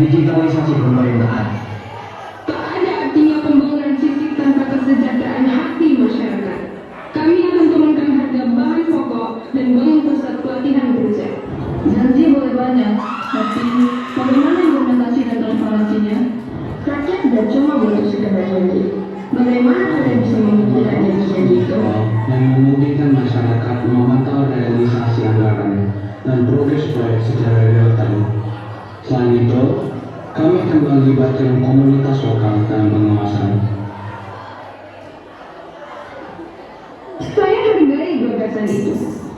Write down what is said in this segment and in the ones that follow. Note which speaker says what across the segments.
Speaker 1: digitalisasi pemerintahan.
Speaker 2: Tak ada artinya pembangunan fisik tanpa kesejahteraan hati masyarakat. Kami akan turunkan harga bahan pokok dan bangun pusat pelatihan kerja.
Speaker 3: Janji boleh banyak, tapi bagaimana implementasi dan transparansinya? Rakyat tidak cuma butuh sekedar janji. Bagaimana kalian bisa mewujudkan janji-janji itu?
Speaker 1: Dan memungkinkan masyarakat memantau realisasi anggaran dan progres proyek secara real time. Selain itu, kami akan melibatkan komunitas lokal dalam pengawasan.
Speaker 2: Saya hargai gagasan itu,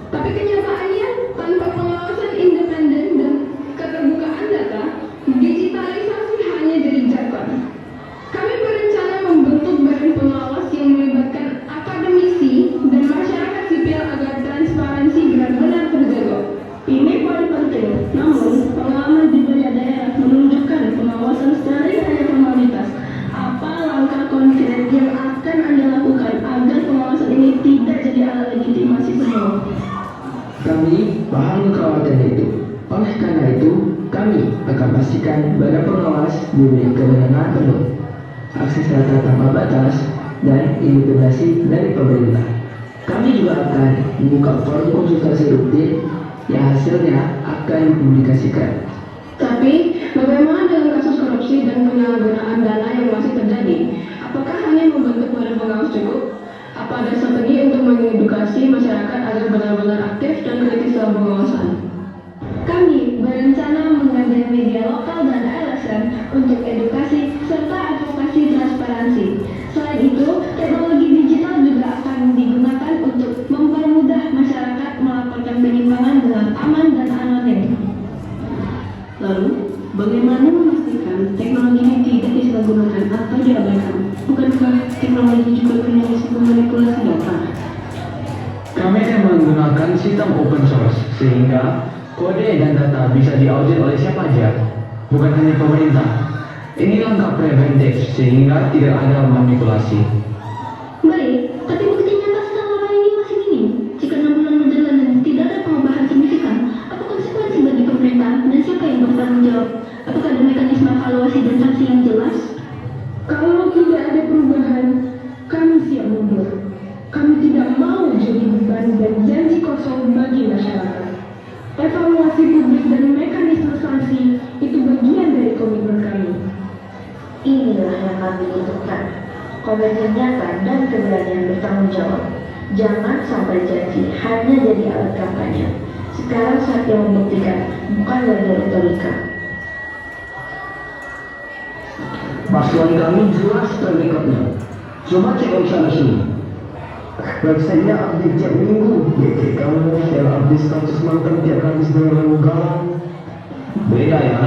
Speaker 2: tapi kenyataannya tanpa pengawasan independen dan keterbukaan data, digitalisasi hanya jadi jargon. Kami berencana membentuk badan pengawas yang melibatkan akademisi dan masyarakat sipil agar transparansi benar-benar terjaga.
Speaker 3: Ini paling penting, namun pengalaman di banyak daerah menunjukkan pengawasan sering hanya formalitas. Apa langkah konkret yang akan Anda lakukan agar pengawasan ini tidak jadi alat legitimasi semua?
Speaker 1: Kami paham kekhawatiran itu. Oleh karena itu, kami akan pastikan badan pengawas diberi kewenangan penuh, akses data tanpa batas, dan independensi dari pemerintah. Kami juga akan membuka forum konsultasi rutin yang hasilnya akan dipublikasikan.
Speaker 2: Tapi, bagaimana dengan kasus korupsi dan penyalahgunaan dana yang masih terjadi? Apakah hanya membentuk badan pengawas cukup? Apa ada strategi untuk mengedukasi masyarakat agar benar-benar aktif dan kritis dalam pengawasan?
Speaker 3: Kami berencana mengajak media lokal dan LSM untuk edukasi serta advokasi transparansi. Selain itu, teknologi digital juga akan digunakan untuk mempermudah masyarakat melaporkan penyimpangan dengan aman dan anonim.
Speaker 4: Lalu, bagaimana memastikan teknologi ini tidak disalahgunakan atau diabaikan? Bukankah teknologi juga punya risiko manipulasi data?
Speaker 1: Kami akan menggunakan sistem open source sehingga kode dan data bisa diaudit oleh siapa saja, bukan hanya pemerintah. Ini langkah preventif sehingga tidak ada manipulasi.
Speaker 3: Baik, tapi bukti nyata selama ini masih minim. Jika 6 bulan berjalan dan tidak ada perubahan signifikan, apa konsekuensi bagi pemerintah dan siapa yang bertanggung jawab? Apakah ada mekanisme evaluasi dan sanksi yang jelas?
Speaker 2: Kalau tidak ada perubahan, kami siap mundur. Kami tidak mau jadi beban dan janji kosong bagi masyarakat. Evaluasi publik dan mekanisme sanksi itu bagian dari komitmen kami.
Speaker 3: Inilah yang kami butuhkan. Komitmen nyata dan keberanian bertanggung jawab. Jangan sampai janji hanya jadi alat kampanye. Sekarang saatnya membuktikan, bukan lagi retorika.
Speaker 1: Paslon kami jelas terikatnya. Coba cek website resmi. Websitenya update tiap minggu. GT kamu yang update status mantan tiap kali sedang galau. Beda ya.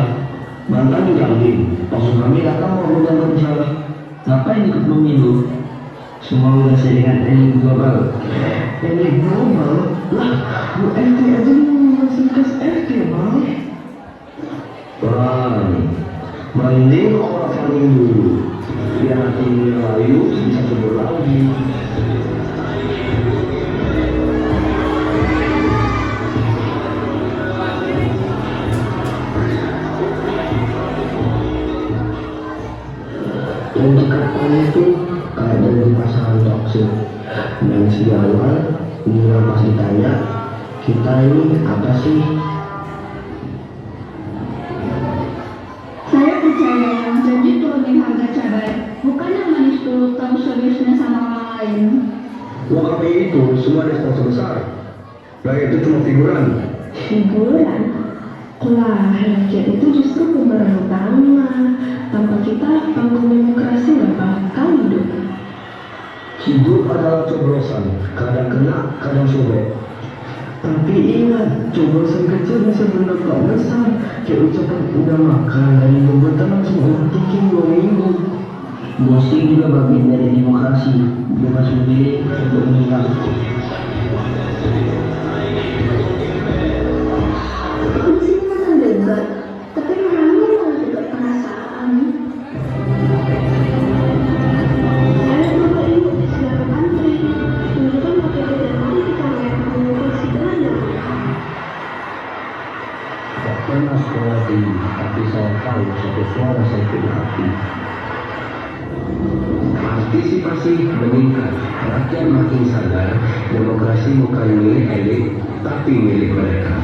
Speaker 1: Mantan juga update. Maksud kami datang mau udah kerja. Ngapain ikut pemilu? Semua udah dengan elit global. Elit global? Lah, bu RT aja masih kas RT, Bang. Mending orang saling dulu. Biar nanti Melayu bisa sebut lagi. Untuk kapan itu ada di pasangan toksik dan sejak awal Nina pas ditanya kita ini apa sih?
Speaker 3: Saya percaya yang janji turunin harga cabai, bukan yang manis dulu tahu seriusnya sama orang lain.
Speaker 1: UKP itu semua ada sponsor besar. Rakyat itu cuma figuran.
Speaker 3: Figuran? Lah, rakyat itu justru pemeran utama. Tanpa kita, panggung demokrasi nggak bakal hidup.
Speaker 1: Hidup adalah coblosan, kadang kena, kadang sobek. Tapi ingat, coblosan kecil bisa berdampak besar. Kayak ucapan udah makan dan jabatan langsung overthinking 2 minggu. Ghosting juga bagian dari demokrasi, bukan sendiri untuk meninggal.
Speaker 3: Di sini kan debat, tapi orangnya malah tidak perasaan. Saya coba ikut silakan antri, tunjukkan KTP dan mari kita lihat komunikasi dengan
Speaker 1: Tak pernah sekolah tinggi, tapi saya tahu api. Partisipasi meningkat, rakyat makin sadar demokrasi bukan milik elit, tapi milik mereka.